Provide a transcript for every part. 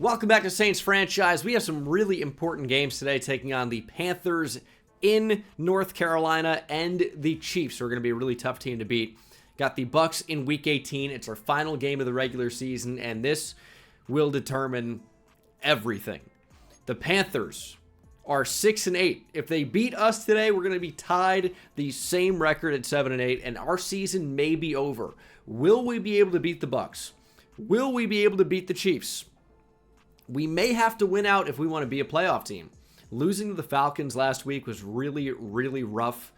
Welcome back to Saints Franchise. We have some really important games today, taking on the Panthers in North Carolina and the Chiefs, who are going to be a really tough team to beat. Got the Bucs in Week 18. It's our final game of the regular season, and this will determine everything. The Panthers are 6-8. If they beat us today, we're going to be tied the same record at 7-8, and our season may be over. Will we be able to beat the Bucs? Will we be able to beat the Chiefs? We may have to win out if we want to be a playoff team. Losing to the Falcons last week was really, really rough,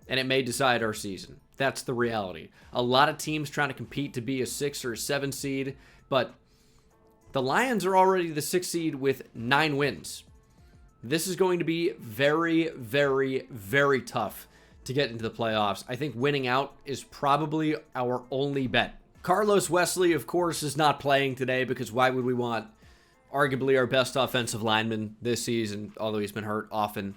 and it may decide our season. That's the reality. A lot of teams trying to compete to be a 6 or a 7 seed, but the Lions are already the 6 seed with 9 wins. This is going to be very, very, very tough to get into the playoffs. I think winning out is probably our only bet. Carlos Wesley, of course, is not playing today because why would we want arguably our best offensive lineman this season, although he's been hurt often,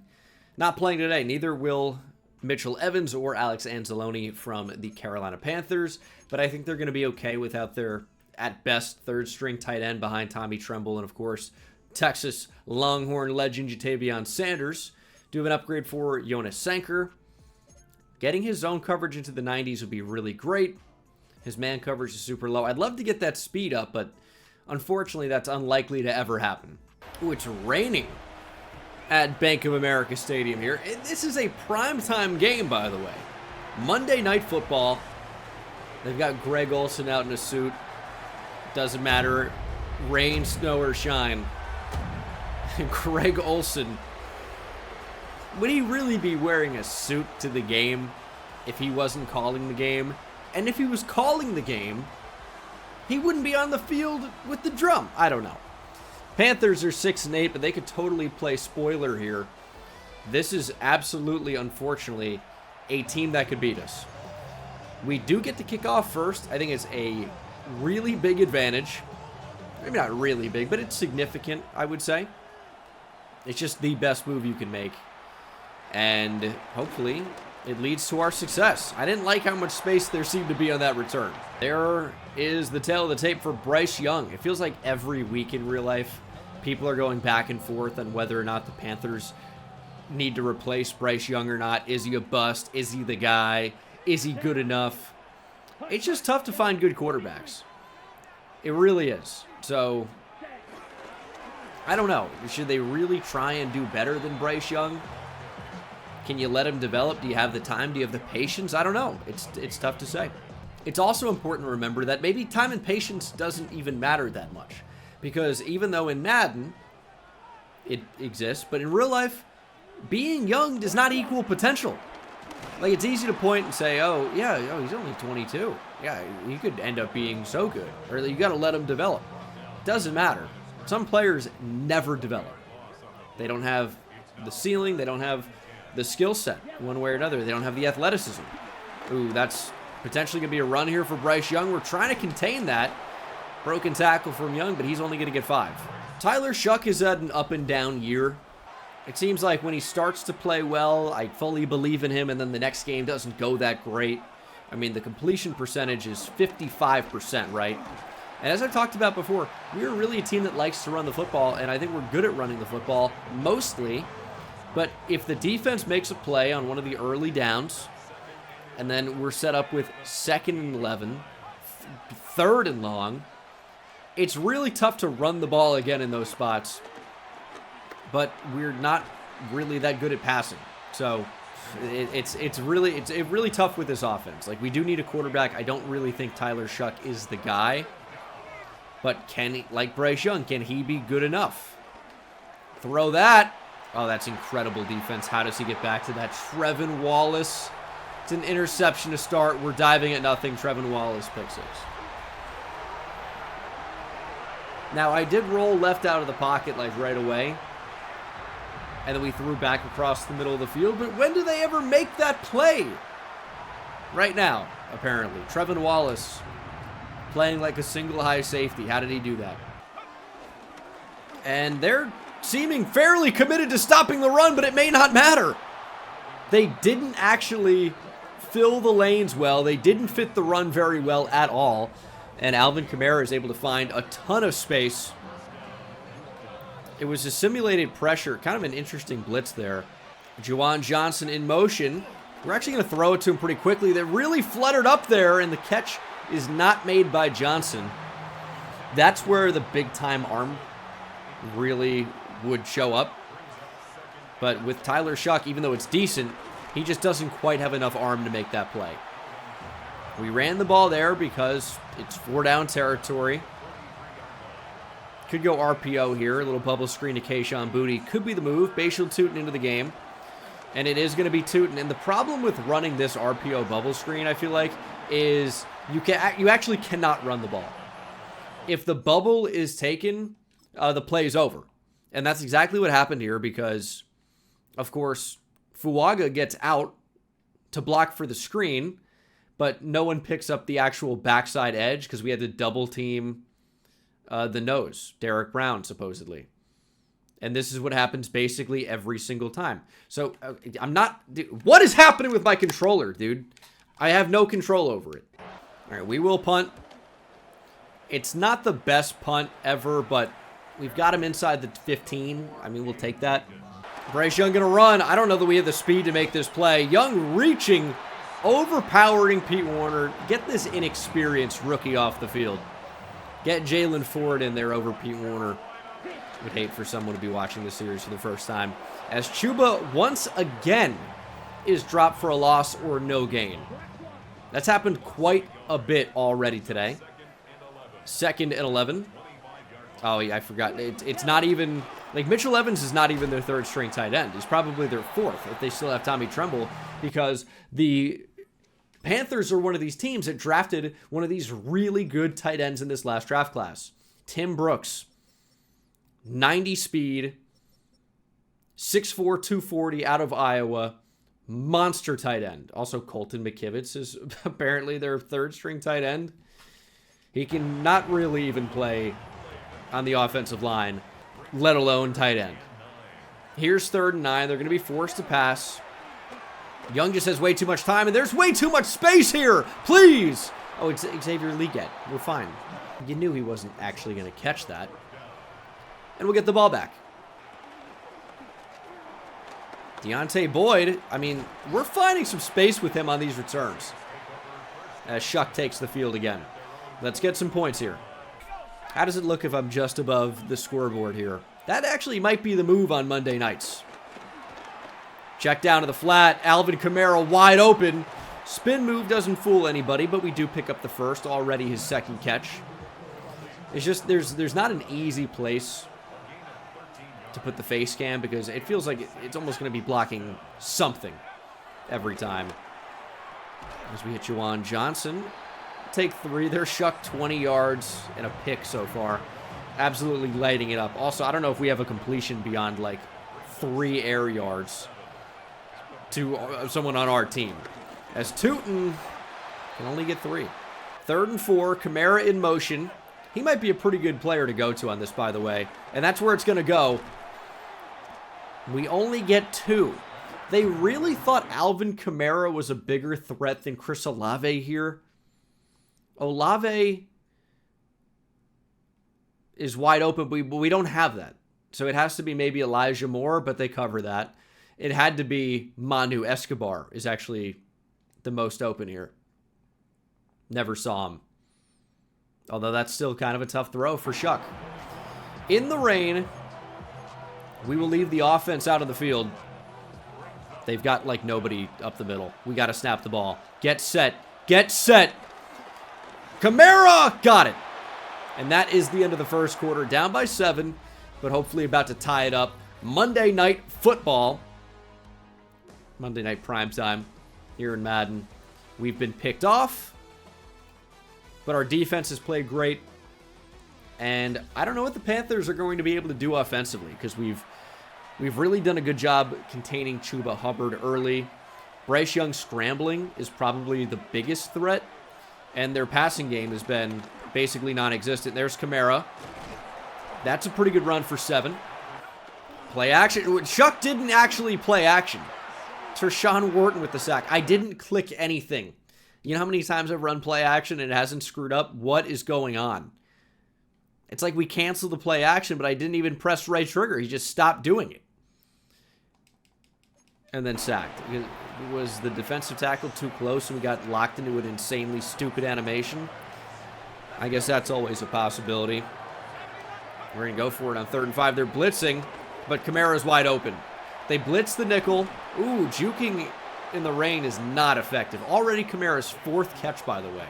not playing today. Neither will Mitchell Evans or Alex Anzalone from the Carolina Panthers, but I think they're going to be okay without their, at best, third-string tight end behind Tommy Tremble, and of course, Texas Longhorn legend Jatavion Sanders. Do have an upgrade for Jonas Sanker. Getting his zone coverage into the 90s would be really great. His man coverage is super low. I'd love to get that speed up, but unfortunately, that's unlikely to ever happen. Ooh, it's raining at Bank of America Stadium here. This is a primetime game, by the way. Monday Night Football. They've got Greg Olsen out in a suit. Doesn't matter, rain, snow, or shine. Greg Olsen. Would he really be wearing a suit to the game if he wasn't calling the game? And if he was calling the game, he wouldn't be on the field with the drum. I don't know. Panthers are 6-8, but they could totally play spoiler here. This is absolutely, unfortunately, a team that could beat us. We do get to kick off first. I think it's a really big advantage. Maybe not really big, but it's significant, I would say. It's just the best move you can make. And hopefully it leads to our success. I didn't like how much space there seemed to be on that return. There is the tail of the tape for Bryce Young. It feels like every week in real life, people are going back and forth on whether or not the Panthers need to replace Bryce Young or not. Is he a bust? Is he the guy? Is he good enough? It's just tough to find good quarterbacks. It really is. So, I don't know. Should they really try and do better than Bryce Young? Can you let him develop? Do you have the time? Do you have the patience? I don't know. It's tough to say. It's also important to remember that maybe time and patience doesn't even matter that much. Because even though in Madden it exists, but in real life, being young does not equal potential. Like, it's easy to point and say, oh, yeah, he's only 22. Yeah, he could end up being so good. Or you got to let him develop. Doesn't matter. Some players never develop. They don't have the ceiling. They don't have the skill set one way or another. They don't have the athleticism. Ooh, that's potentially going to be a run here for Bryce Young. We're trying to contain that. Broken tackle from Young, but he's only going to get 5. Tyler Shuck has had an up and down year. It seems like when he starts to play well, I fully believe in him, and then the next game doesn't go that great. I mean, the completion percentage is 55%, right? And as I've talked about before, we're really a team that likes to run the football, and I think we're good at running the football, mostly. But if the defense makes a play on one of the early downs, and then we're set up with 2nd and 11, 3rd and long, it's really tough to run the ball again in those spots. But we're not really that good at passing. So it's really tough with this offense. Like, we do need a quarterback. I don't really think Tyler Shuck is the guy. But can he, like Bryce Young, can he be good enough? Throw that. Oh, that's incredible defense. How does he get back to that? Trevin Wallace. It's an interception to start. We're diving at nothing. Trevin Wallace, pick 6. Now, I did roll left out of the pocket, like, right away. And then we threw back across the middle of the field. But when do they ever make that play? Right now, apparently. Trevin Wallace playing like a single high safety. How did he do that? And they're seeming fairly committed to stopping the run, but it may not matter. They didn't actually fill the lanes well. They didn't fit the run very well at all. And Alvin Kamara is able to find a ton of space It was a simulated pressure, kind of an interesting blitz there. Juwan Johnson in motion. We're actually going to throw it to him pretty quickly. They really fluttered up there, and the catch is not made by Johnson. That's where the big-time arm really would show up. But with Tyler Shuck, even though it's decent, he just doesn't quite have enough arm to make that play. We ran the ball there because it's 4-down territory. Could go RPO here. A little bubble screen to Kayshon Boutte. Could be the move. Bashal Tootin into the game. And it is going to be Tootin. And the problem with running this RPO bubble screen, I feel like, is you actually cannot run the ball. If the bubble is taken, the play is over. And that's exactly what happened here because, of course, Fuaga gets out to block for the screen, but no one picks up the actual backside edge because we had to double team the nose, Derek Brown, supposedly. And this is what happens basically every single time. So what is happening with my controller, dude? I have no control over it. All right, we will punt. It's not the best punt ever, but we've got him inside the 15. I mean, we'll take that. Bryce Young going to run. I don't know that we have the speed to make this play. Young reaching, overpowering Pete Warner. Get this inexperienced rookie off the field. Get Jalen Ford in there over Pete Warner. Would hate for someone to be watching this series for the first time. As Chuba once again is dropped for a loss or no gain. That's happened quite a bit already today. 2nd and 11. Oh, yeah, I forgot. It's not even... Like, Mitchell Evans is not even their third string tight end. He's probably their fourth if they still have Tommy Tremble, because the Panthers are one of these teams that drafted one of these really good tight ends in this last draft class. Tim Brooks. 90 speed. 6'4", 240 out of Iowa. Monster tight end. Also, Colton McKivitz is apparently their third string tight end. He can not really even play on the offensive line, let alone tight end. Here's 3rd and 9. They're going to be forced to pass. Young just has way too much time, and there's way too much space here. Please. Oh, it's Xavier Leggett. We're fine. You knew he wasn't actually going to catch that. And we'll get the ball back. Deontay Boyd, I mean, we're finding some space with him on these returns. As Shuck takes the field again. Let's get some points here. How does it look if I'm just above the scoreboard here? That actually might be the move on Monday nights. Check down to the flat. Alvin Kamara wide open. Spin move doesn't fool anybody, but we do pick up the first. Already his 2nd catch. It's just there's not an easy place to put the face cam because it feels like it's almost going to be blocking something every time. As we hit Juwan Johnson. Take 3. They're Shuck 20 yards and a pick so far. Absolutely lighting it up. Also, I don't know if we have a completion beyond like 3 air yards to someone on our team. As Tootin can only get 3. 3rd and 4. Kamara in motion. He might be a pretty good player to go to on this, by the way. And that's where it's going to go. We only get 2. They really thought Alvin Kamara was a bigger threat than Chris Olave here. Olave is wide open, but we don't have that. So it has to be maybe Elijah Moore, but they cover that. It had to be Manu Escobar is actually the most open here. Never saw him. Although that's still kind of a tough throw for Shuck. In the rain, we will leave the offense out of the field. They've got like nobody up the middle. We got to snap the ball. Get set. Get set. Kamara got it. And that is the end of the first quarter. Down by 7, but hopefully about to tie it up. Monday Night Football. Monday Night Primetime here in Madden. We've been picked off, but our defense has played great. And I don't know what the Panthers are going to be able to do offensively because we've really done a good job containing Chuba Hubbard early. Bryce Young scrambling is probably the biggest threat. And their passing game has been basically non-existent. There's Kamara. That's a pretty good run for 7. Play action. Shuck didn't actually play action. Tershawn Wharton with the sack. I didn't click anything. You know how many times I've run play action and it hasn't screwed up? What is going on? It's like we canceled the play action, but I didn't even press right trigger. He just stopped doing it. And then sacked. Was the defensive tackle too close and we got locked into an insanely stupid animation? I guess that's always a possibility. We're going to go for it on 3rd and 5. They're blitzing, but Kamara's wide open. They blitz the nickel. Ooh, juking in the rain is not effective. Already Kamara's 4th catch, by the way.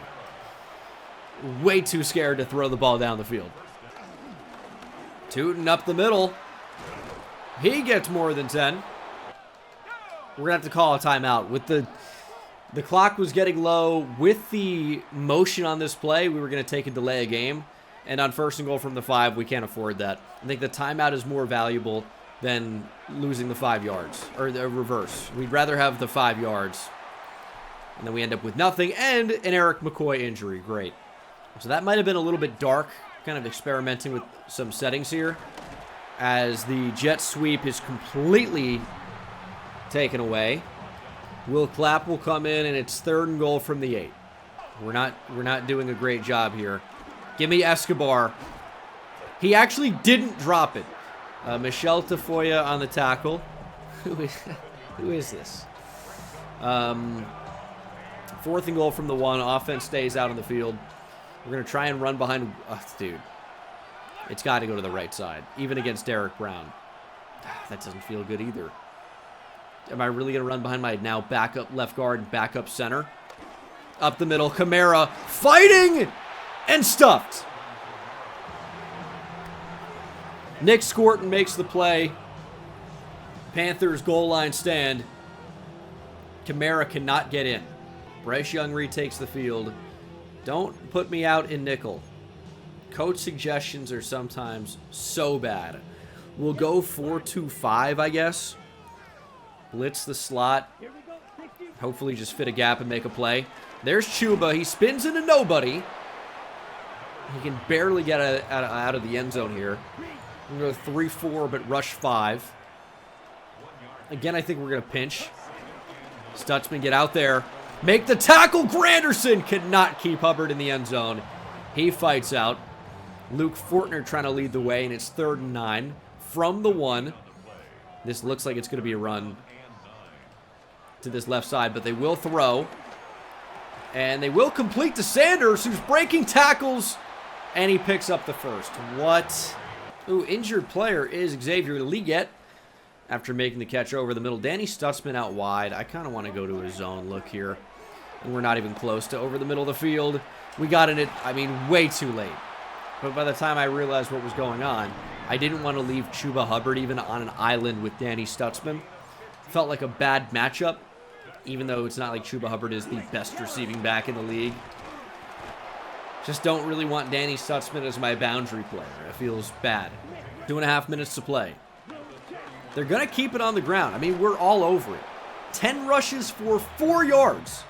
Way too scared to throw the ball down the field. Tooting up the middle. He gets more than 10. We're going to have to call a timeout. With the clock was getting low. With the motion on this play, we were going to take a delay a game. And on 1st and goal from the 5, we can't afford that. I think the timeout is more valuable than losing the 5 yards. Or the reverse. We'd rather have the 5 yards. And then we end up with nothing. And an Eric McCoy injury. Great. So that might have been a little bit dark. Kind of experimenting with some settings here. As the jet sweep is completely taken away. Will Clapp will come in, and it's 3rd and goal from the 8. We're not doing a great job here. Give me Escobar. He actually didn't drop it. Michel Tafoya on the tackle. Who is this? 4th and goal from the 1. Offense stays out on the field. We're going to try and run behind. Dude. It's got to go to the right side. Even against Derek Brown. That doesn't feel good either. Am I really going to run behind my now backup left guard and backup center? Up the middle. Kamara fighting and stuffed. Nick Scorton makes the play. Panthers goal line stand. Kamara cannot get in. Bryce Young retakes the field. Don't put me out in nickel. Coach suggestions are sometimes so bad. We'll go 4-2-5, I guess. Blitz the slot. Hopefully just fit a gap and make a play. There's Chuba. He spins into nobody. He can barely get out of the end zone here. We're going to go 3-4, but rush 5. Again, I think we're going to pinch. Stutzman, get out there. Make the tackle. Granderson cannot keep Hubbard in the end zone. He fights out. Luke Fortner trying to lead the way, and it's 3rd and 9 from the 1. This looks like it's going to be a run to this left side, but they will throw. And they will complete to Sanders, who's breaking tackles, and he picks up the 1st. What? Ooh, injured player is Xavier Liget after making the catch over the middle. Danny Stutzman out wide. I kind of want to go to a zone look here. And we're not even close to over the middle of the field. We got in it, way too late. But by the time I realized what was going on, I didn't want to leave Chuba Hubbard even on an island with Danny Stutzman. Felt like a bad matchup, even though it's not like Chuba Hubbard is the best receiving back in the league. Just don't really want Danny Stutzman as my boundary player. It feels bad. 2.5 minutes to play. They're going to keep it on the ground. We're all over it. 10 rushes for 4 yards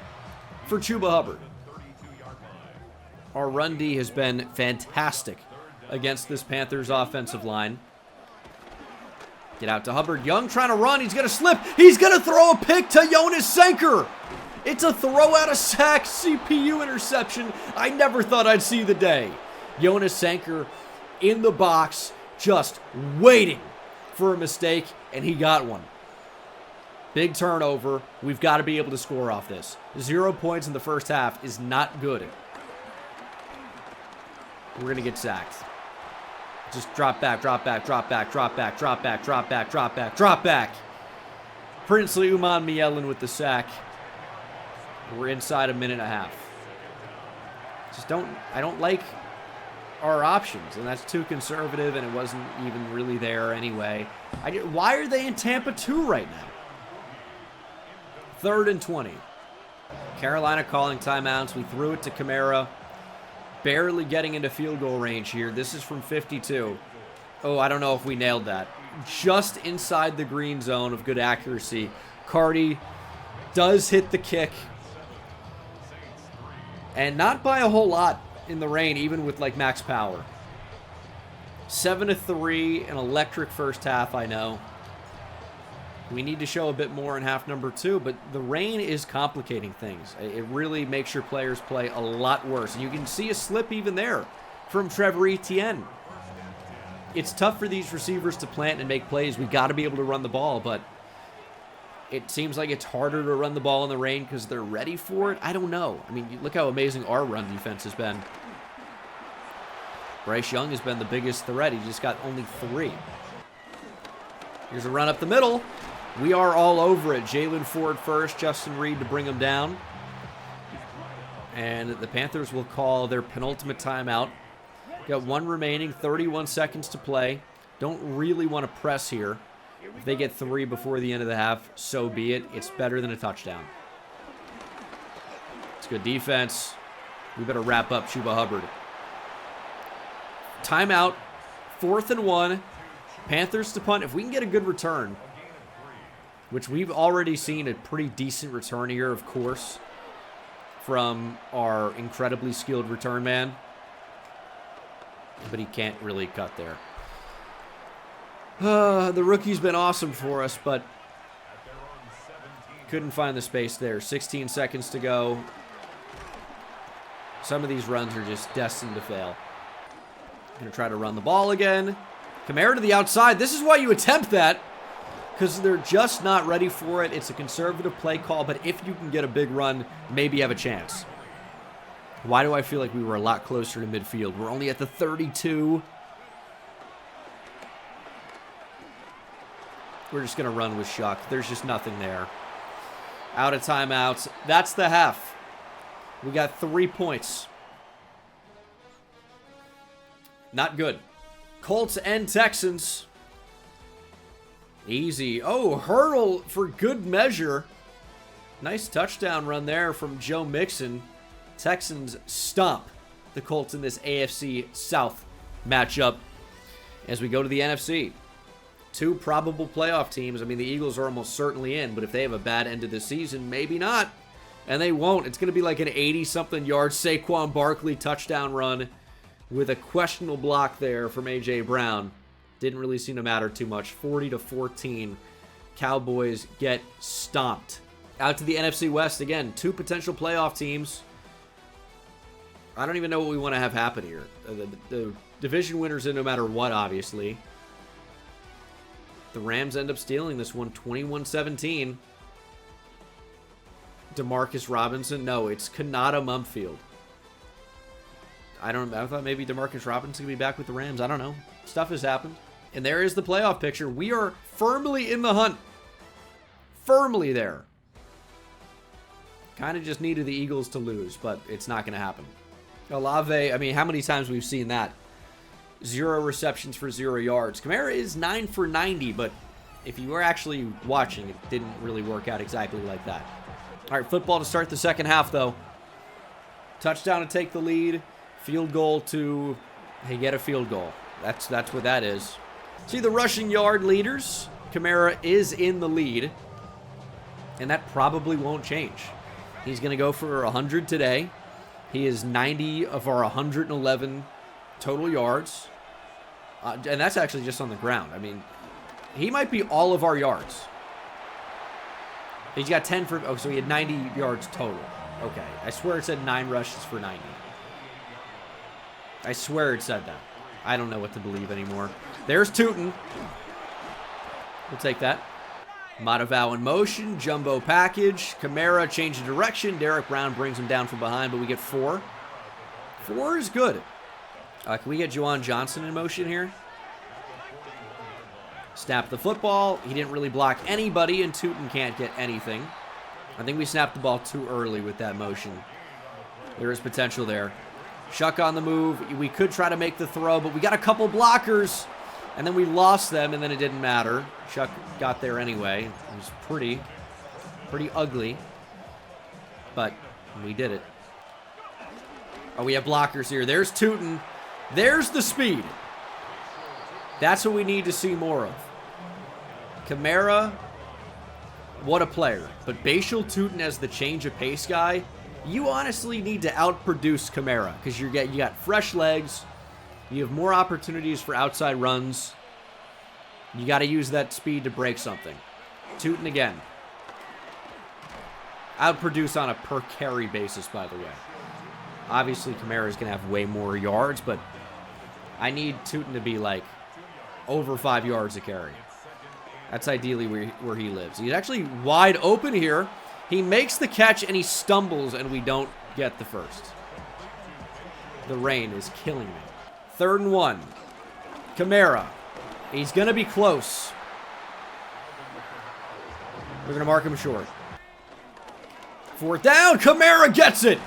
for Chuba Hubbard. Our run D has been fantastic against this Panthers offensive line. Get out to Hubbard. Young trying to run. He's going to slip. He's going to throw a pick to Jonas Senker. It's a throw out of sack CPU interception. I never thought I'd see the day. Jonas Senker in the box, just waiting for a mistake, and he got one. Big turnover. We've got to be able to score off this. 0 points in the first half is not good. We're going to get sacked. Just drop back, drop back, drop back, drop back, drop back, drop back, drop back, drop back. Princely Uman Mielen with the sack. We're inside a minute and a half. I don't like our options, and that's too conservative, and it wasn't even really there anyway. Why are they in Tampa 2 right now? 3rd and 20. Carolina calling timeouts. We threw it to Kamara. Barely getting into field goal range here. This is from 52. Oh, I don't know if we nailed that. Just inside the green zone of good accuracy. Cardi does hit the kick. And not by a whole lot in the rain, even with max power. 7-3, an electric first half, I know. We need to show a bit more in half number 2, but the rain is complicating things. It really makes your players play a lot worse. And you can see a slip even there from Trevor Etienne. It's tough for these receivers to plant and make plays. We got to be able to run the ball, but it seems like it's harder to run the ball in the rain because they're ready for it. I don't know. I mean, look how amazing our run defense has been. Bryce Young has been the biggest threat. He just got only 3. Here's a run up the middle. We are all over it. Jalen Ford first, Justin Reed to bring him down. And the Panthers will call their penultimate timeout. Got 1 remaining, 31 seconds to play. Don't really want to press here. If they get 3 before the end of the half, so be it. It's better than a touchdown. It's good defense. We better wrap up Chuba Hubbard. Timeout. 4th and 1. Panthers to punt. If we can get a good return, which we've already seen a pretty decent return here, of course, from our incredibly skilled return man. But he can't really cut there. The rookie's been awesome for us, but couldn't find the space there. 16 seconds to go. Some of these runs are just destined to fail. Going to try to run the ball again. Kamara to the outside. This is why you attempt that, because they're just not ready for it. It's a conservative play call, but if you can get a big run, maybe you have a chance. Why do I feel like we were a lot closer to midfield? We're only at the 32. We're just going to run with Shuck. There's just nothing there. Out of timeouts. That's the half. We got 3 points. Not good. Colts and Texans. Easy. Oh, hurdle for good measure. Nice touchdown run there from Joe Mixon. Texans stomp the Colts in this AFC South matchup as we go to the NFC. 2 probable playoff teams. I mean, the Eagles are almost certainly in, but if they have a bad end of the season, maybe not. And they won't. It's going to be like an 80-something yard Saquon Barkley touchdown run with a questionable block there from A.J. Brown. Didn't really seem to matter too much. 40-14. Cowboys get stomped. Out to the NFC West again. 2 potential playoff teams. I don't even know what we want to have happen here. The division winners in no matter what, obviously. The Rams end up stealing this one, 21-17. Demarcus Robinson. No, it's Kanata Mumfield. I thought maybe Demarcus Robinson could be back with the Rams. I don't know. Stuff has happened. And there is the playoff picture. We are firmly in the hunt. Firmly there. Kind of just needed the Eagles to lose, but it's not going to happen. Olave, I mean, how many times we've seen that? 0 receptions for 0 yards. Kamara is 9 for 90, but if you were actually watching, it didn't really work out exactly like that. All right, football to start the second half, though. Touchdown to take the lead. Field goal to, hey, get a field goal. That's what that is. See the rushing yard leaders. Kamara is in the lead, and that probably won't change. He's going to go for 100 today. He is 90 of our 111 total yards. And that's actually just on the ground. I mean, he might be all of our yards. He's got 10 for... Oh, so he had 90 yards total. Okay. I swear it said 9 rushes for 90. I swear it said that. I don't know what to believe anymore. There's Tootin. We'll take that. Matavao in motion. Jumbo package. Kamara changing direction. Derek Brown brings him down from behind, but we get 4. 4 is good. Can we get Juwan Johnson in motion here? Snap the football. He didn't really block anybody, and Tootin can't get anything. I think we snapped the ball too early with that motion. There is potential there. Shuck on the move. We could try to make the throw, but we got a couple blockers, and then we lost them, and then it didn't matter. Shuck got there anyway. It was pretty ugly, but we did it. Oh, we have blockers here. There's Tootin. There's the speed. That's what we need to see more of. Kamara, what a player. But Bashal Tootin as the change of pace guy, you honestly need to outproduce Kamara because you got fresh legs. You have more opportunities for outside runs. You got to use that speed to break something. Tootin again. Outproduce on a per carry basis, by the way. Obviously, Kamara is going to have way more yards, but I need Tootin to be like over 5 yards a carry. That's ideally where he lives. He's actually wide open here. He makes the catch and he stumbles and we don't get the first. The rain is killing me. 3rd and 1. Kamara. He's going to be close. We're going to mark him short. 4th down. Kamara gets it.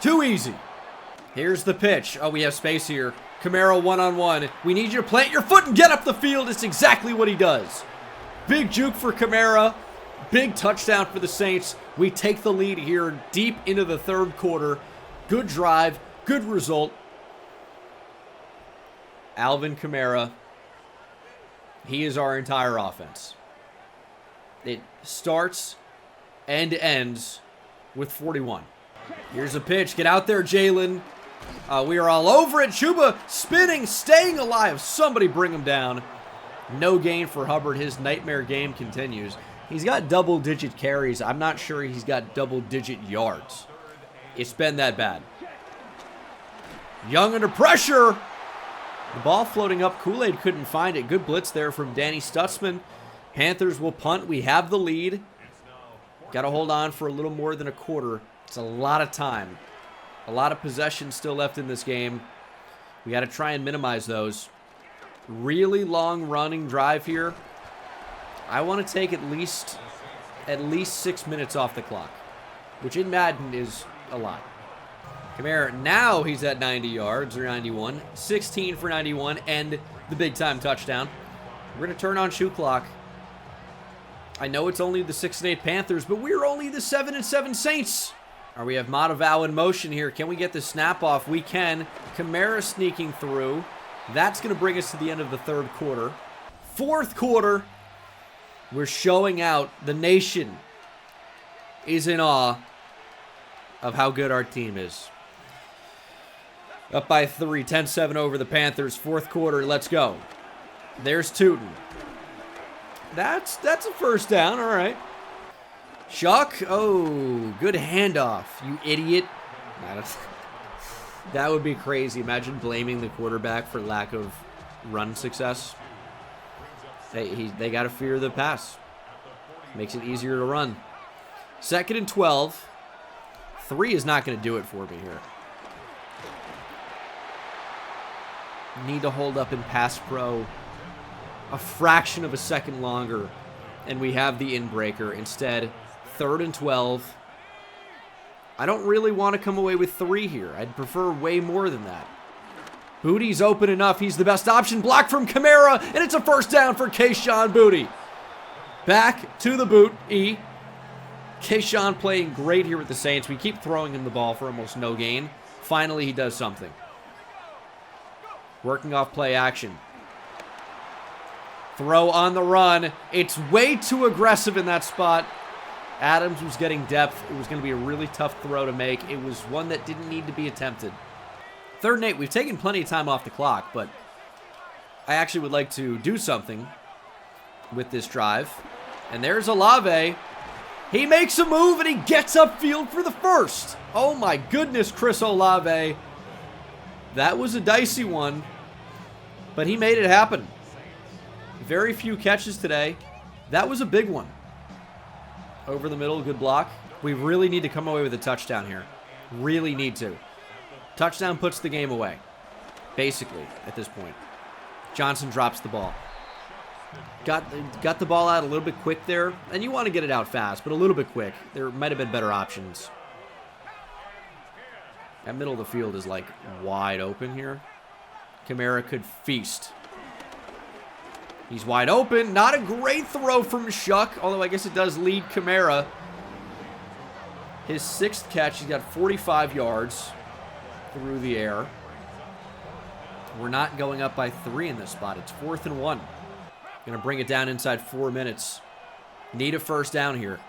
Too easy. Here's the pitch. Oh, we have space here. Kamara one-on-one. We need you to plant your foot and get up the field. It's exactly what he does. Big juke for Kamara. Big touchdown for the Saints. We take the lead here deep into the 3rd quarter. Good drive. Good result. Alvin Kamara. He is our entire offense. It starts and ends with 41. Here's a pitch. Get out there, Jalen. We are all over it. Chuba spinning, staying alive. Somebody bring him down. No gain for Hubbard. His nightmare game continues. He's got double-digit carries. I'm not sure he's got double-digit yards. It's been that bad. Young under pressure. The ball floating up. Kool-Aid couldn't find it. Good blitz there from Danny Stutzman. Panthers will punt. We have the lead. Got to hold on for a little more than a quarter. It's a lot of time. A lot of possession still left in this game. We got to try and minimize those. Really long running drive here. I want to take at least 6 minutes off the clock, which in Madden is a lot. Kamara, now he's at 90 yards or 91. 16 for 91 and the big time touchdown. We're going to turn on shoot clock. I know it's only the 6-8 Panthers, but we're only the 7-7 Saints. We have Matavao in motion here. Can we get the snap off? We can. Kamara sneaking through. That's going to bring us to the end of the 3rd quarter. 4th quarter. We're showing out. The nation is in awe of how good our team is. Up by 3. 10-7 over the Panthers. 4th quarter. Let's go. There's Tootin. That's a first down. All right. Chuck. Oh, good handoff, you idiot. That would be crazy. Imagine blaming the quarterback for lack of run success. They got to fear the pass. Makes it easier to run. 2nd and 12. 3 is not going to do it for me here. Need to hold up in pass pro a fraction of a second longer, and we have the in-breaker. Instead, 3rd and 12. I don't really want to come away with 3 here. I'd prefer way more than that. Booty's open enough. He's the best option. Block from Kamara, and it's a first down for Kayshon Boutte. Back to the boot, E. Kayshon playing great here with the Saints. We keep throwing him the ball for almost no gain. Finally, he does something. Working off play action. Throw on the run. It's way too aggressive in that spot. Adams was getting depth. It was going to be a really tough throw to make. It was one that didn't need to be attempted. 3rd and 8. We've taken plenty of time off the clock, but I actually would like to do something with this drive. And there's Olave. He makes a move and he gets upfield for the first. Oh my goodness, Chris Olave. That was a dicey one, but he made it happen. Very few catches today. That was a big one. Over the middle, good block. We really need to come away with a touchdown here. Really need to. Touchdown puts the game away, basically, at this point. Johnson drops the ball. Got the ball out a little bit quick there. And you want to get it out fast, but a little bit quick. There might have been better options. That middle of the field is like wide open here. Kamara could feast. He's wide open. Not a great throw from Shuck, although I guess it does lead Kamara. His 6th catch, he's got 45 yards through the air. We're not going up by 3 in this spot. It's 4th and 1. Going to bring it down inside 4 minutes. Need a first down here.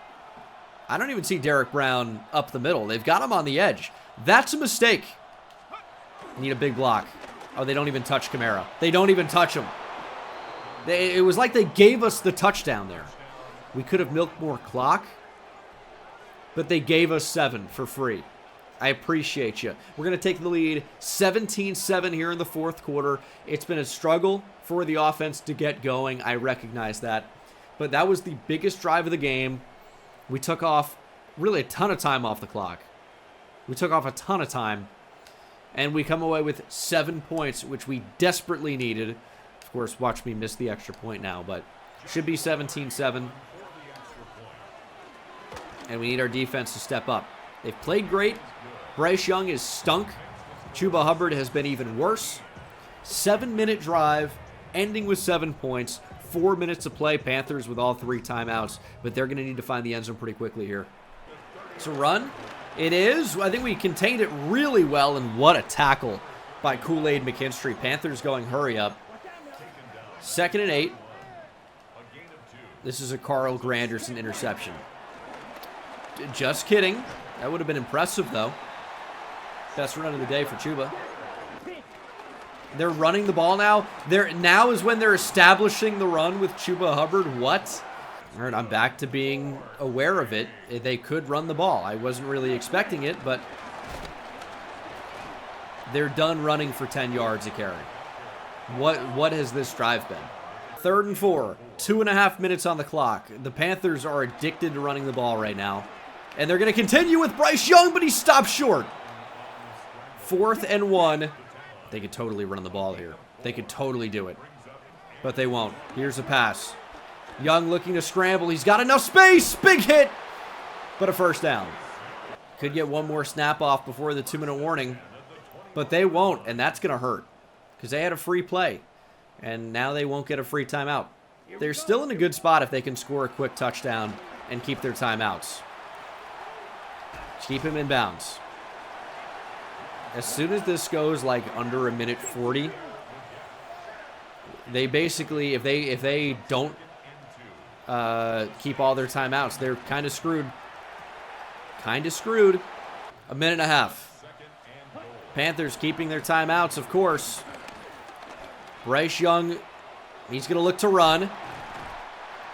I don't even see Derek Brown up the middle. They've got him on the edge. That's a mistake. Need a big block. Oh, they don't even touch Kamara. They don't even touch him. It was like they gave us the touchdown there. We could have milked more clock, but they gave us 7 for free. I appreciate you. We're going to take the lead 17-7 here in the fourth quarter. It's been a struggle for the offense to get going. I recognize that. But that was the biggest drive of the game. We took off really a ton of time off the clock. We took off a ton of time. And we come away with 7 points, which we desperately needed. Of course, watch me miss the extra point now, but should be 17-7. And we need our defense to step up. They've played great. Bryce Young is stunk. Chuba Hubbard has been even worse. 7-minute drive, ending with 7 points. 4 minutes to play. Panthers with all 3 timeouts, but they're going to need to find the end zone pretty quickly here. It's a run. It is. I think we contained it really well, and what a tackle by Kool-Aid McKinstry. Panthers going hurry up. 2nd and 8. This is a Carl Granderson interception. Just kidding. That would have been impressive, though. Best run of the day for Chuba. They're running the ball now. Now is when they're establishing the run with Chuba Hubbard. What? All right, I'm back to being aware of it. They could run the ball. I wasn't really expecting it, but they're done running for 10 yards a carry. What has this drive been? 3rd and 4. 2.5 minutes on the clock. The Panthers are addicted to running the ball right now. And they're going to continue with Bryce Young, but he stopped short. 4th and 1. They could totally run the ball here. They could totally do it. But they won't. Here's a pass. Young looking to scramble. He's got enough space. Big hit. But a first down. Could get one more snap off before the 2-minute warning. But they won't, and that's going to hurt. Because they had a free play. And now they won't get a free timeout. They're still in a good spot if they can score a quick touchdown and keep their timeouts. Keep him in bounds. As soon as this goes like under 1:40, they basically, if they don't keep all their timeouts, they're kind of screwed. Kind of screwed. 1.5 minutes. Panthers keeping their timeouts, of course. Bryce Young, he's going to look to run.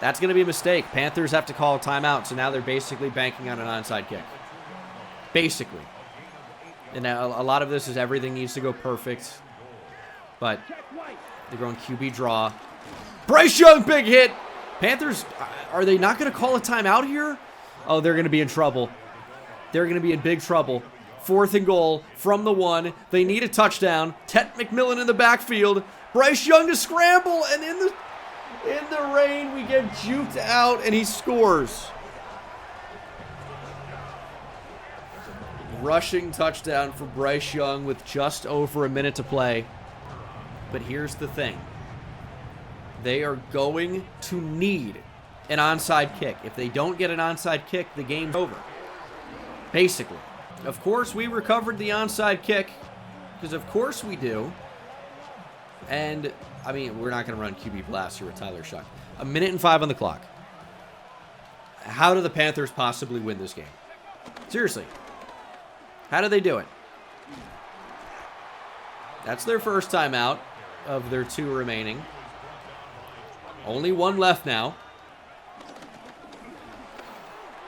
That's going to be a mistake. Panthers have to call a timeout, so now they're basically banking on an onside kick. Basically. And now a lot of this is everything needs to go perfect. But they're going QB draw. Bryce Young, big hit. Panthers, are they not going to call a timeout here? Oh, they're going to be in trouble. They're going to be in big trouble. 4th and goal from the 1. They need a touchdown. Tet McMillan in the backfield. Bryce Young to scramble, and in the rain, we get juked out, and he scores. Rushing touchdown for Bryce Young with just over 1 minute to play. But here's the thing. They are going to need an onside kick. If they don't get an onside kick, the game's over. Basically. Of course, we recovered the onside kick, because of course we do. And, I mean, we're not going to run QB blast here with Tyler Shuck. 1.5 minutes on the clock. How do the Panthers possibly win this game? Seriously. How do they do it? That's their first timeout of their 2 remaining. Only 1 left now.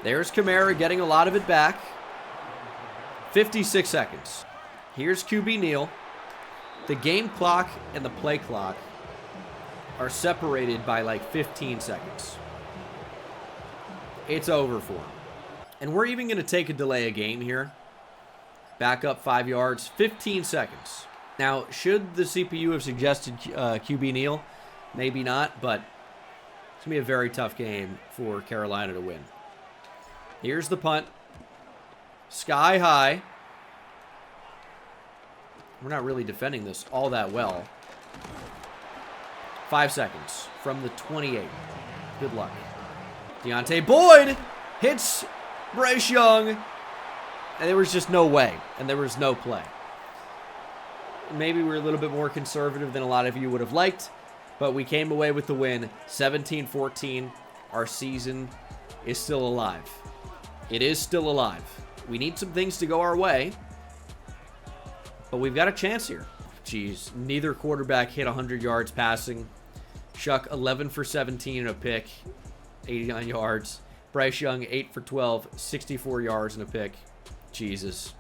There's Kamara getting a lot of it back. 56 seconds. Here's QB Neal. The game clock and the play clock are separated by like 15 seconds. It's over for him. And we're even going to take a delay of game here. Back up 5 yards. 15 seconds. Now, should the CPU have suggested QB Neal? Maybe not, but it's going to be a very tough game for Carolina to win. Here's the punt. Sky high. We're not really defending this all that well. 5 seconds from the 28. Good luck. Deontay Boyd hits Bryce Young. And there was just no way. And there was no play. Maybe we're a little bit more conservative than a lot of you would have liked. But we came away with the win. 17-14. Our season is still alive. It is still alive. We need some things to go our way. But we've got a chance here. Jeez, neither quarterback hit 100 yards passing. Shuck 11 for 17 and a pick, 89 yards. Bryce Young 8 for 12, 64 yards and a pick. Jesus.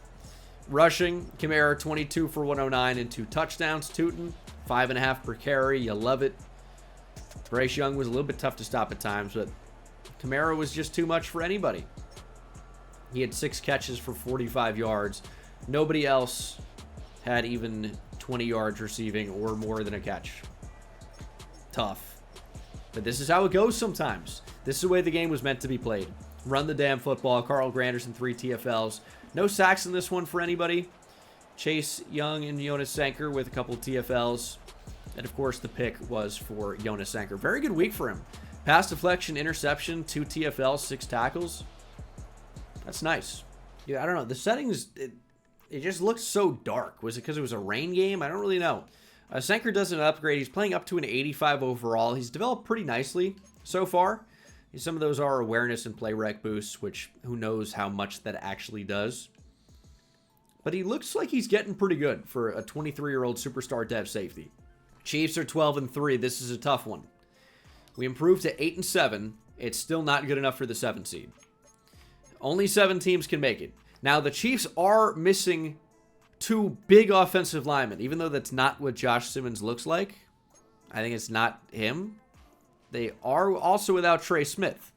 Rushing, Kamara 22 for 109 and 2 touchdowns. Tootin, 5.5 per carry. You love it. Bryce Young was a little bit tough to stop at times, but Kamara was just too much for anybody. He had 6 catches for 45 yards. Nobody else had even 20 yards receiving or more than a catch. Tough. But this is how it goes sometimes. This is the way the game was meant to be played. Run the damn football. Carl Granderson, 3 TFLs. No sacks in this one for anybody. Chase Young and Jonas Sanker with a couple of TFLs. And, of course, the pick was for Jonas Sanker. Very good week for him. Pass deflection, interception, 2 TFLs, 6 tackles. That's nice. Yeah, I don't know. The settings, it just looks so dark. Was it because it was a rain game? I don't really know. Sanker does an upgrade. He's playing up to an 85 overall. He's developed pretty nicely so far. Some of those are awareness and play rec boosts, which who knows how much that actually does. But he looks like he's getting pretty good for a 23-year-old superstar dev safety. Chiefs are 12-3. This is a tough one. We improved to 8-7. It's still not good enough for the 7 seed. Only 7 teams can make it. Now, the Chiefs are missing 2 big offensive linemen, even though that's not what Josh Simmons looks like. I think it's not him. They are also without Trey Smith.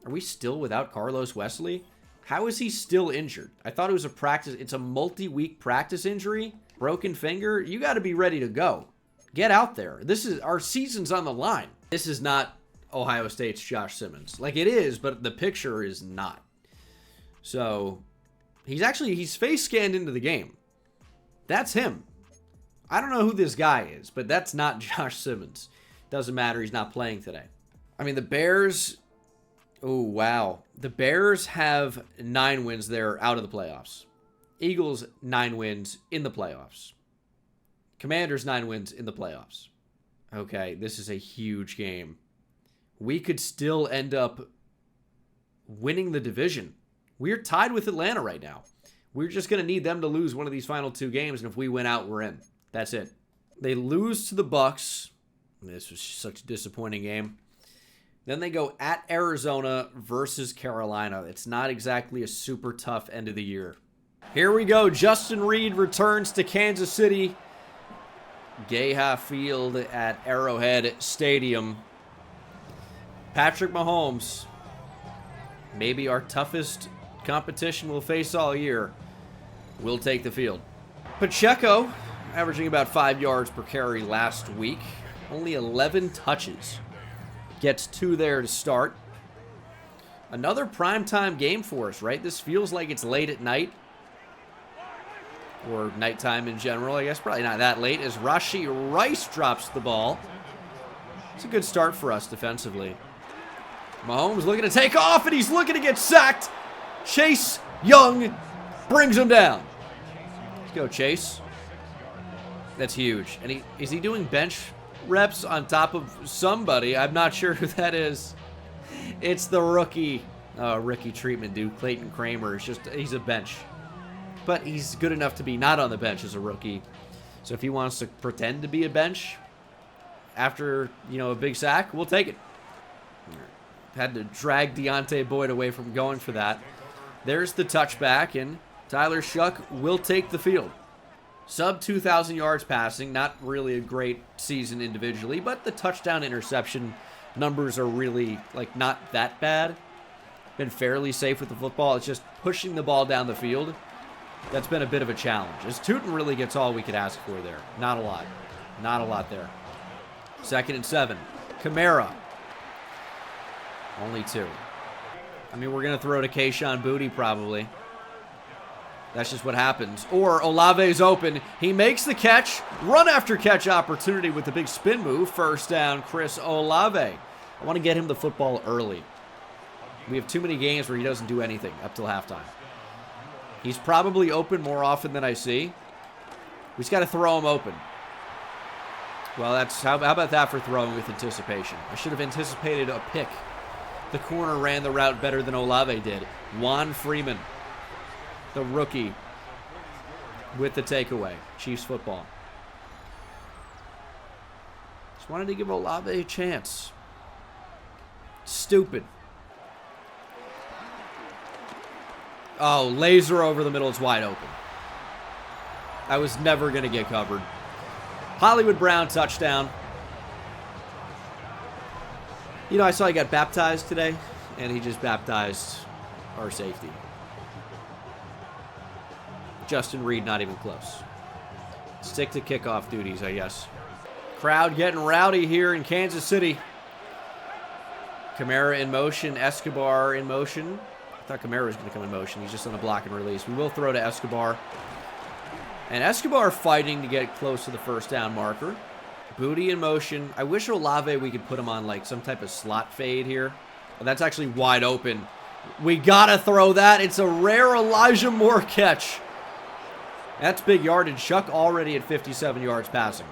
Are we still without Carlos Wesley? How is he still injured? I thought it was a practice. It's a multi-week practice injury. Broken finger. You got to be ready to go. Get out there. This is our season's on the line. This is not Ohio State's Josh Simmons. Like it is, but the picture is not. So he's face scanned into the game. That's him. I don't know who this guy is, but that's not Josh Simmons. Doesn't matter. He's not playing today. I mean, the Bears. Oh, wow. The Bears have 9 wins. They're out of the playoffs. Eagles, 9 wins in the playoffs. Commanders, 9 wins in the playoffs. Okay, this is a huge game. We could still end up winning the division. We're tied with Atlanta right now. We're just going to need them to lose one of these final 2 games, and if we win out, we're in. That's it. They lose to the Bucks. This was such a disappointing game. Then they go at Arizona versus Carolina. It's not exactly a super tough end of the year. Here we go. Justin Reed returns to Kansas City. Geha Field at Arrowhead Stadium. Patrick Mahomes. Maybe our toughest competition we'll face all year. Will take the field. Pacheco, averaging about 5 yards per carry last week. Only 11 touches. Gets 2 there to start. Another primetime game for us, right? This feels like it's late at night. Or nighttime in general, I guess. Probably not that late as Rashee Rice drops the ball. It's a good start for us defensively. Mahomes looking to take off, and he's looking to get sacked. Chase Young brings him down. Let's go, Chase. That's huge. And is he doing bench reps on top of somebody? I'm not sure who that is. It's the rookie. Rookie treatment, dude. Clayton Kramer. He's a bench. But he's good enough to be not on the bench as a rookie. So if he wants to pretend to be a bench after, a big sack, we'll take it. Had to drag Deontay Boyd away from going for that. There's the touchback, and Tyler Shuck will take the field. Sub 2,000 yards passing, not really a great season individually, but the touchdown interception numbers are really, not that bad. Been fairly safe with the football. It's just pushing the ball down the field. That's been a bit of a challenge. As Tootin really gets all we could ask for there. Not a lot. Not a lot there. 2nd and 7. Kamara. Only 2. I mean, we're going to throw to Kayshon Boutte probably. That's just what happens. Or Olave's open. He makes the catch. Run after catch opportunity with the big spin move. First down, Chris Olave. I want to get him the football early. We have too many games where he doesn't do anything up till halftime. He's probably open more often than I see. We just got to throw him open. Well, how about that for throwing with anticipation? I should have anticipated a pick. The corner ran the route better than Olave did. Juan Freeman, the rookie, with the takeaway. Chiefs football. Just wanted to give Olave a chance. Stupid. Oh, laser over the middle. It's wide open. I was never going to get covered. Hollywood Brown touchdown. You know, I saw he got baptized today, and he just baptized our safety. Justin Reed, not even close. Stick to kickoff duties, I guess. Crowd getting rowdy here in Kansas City. Kamara in motion, Escobar in motion. I thought Kamara was going to come in motion. He's just on a block and release. We will throw to Escobar. And Escobar fighting to get close to the first down marker. Booty in motion. I wish Olave we could put him on like some type of slot fade here. But that's actually wide open. We got to throw that. It's a rare Elijah Moore catch. That's big yardage. Shuck already at 57 yards passing.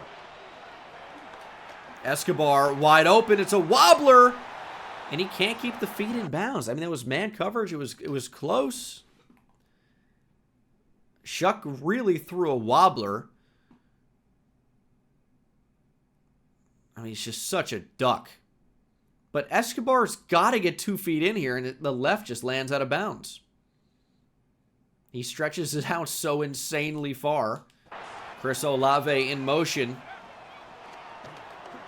Escobar wide open. It's a wobbler. And he can't keep the feet in bounds. I mean, that was man coverage. It was close. Shuck really threw a wobbler. I mean, he's just such a duck. But Escobar's got to get 2 feet in here, and the left just lands out of bounds. He stretches it out so insanely far. Chris Olave in motion.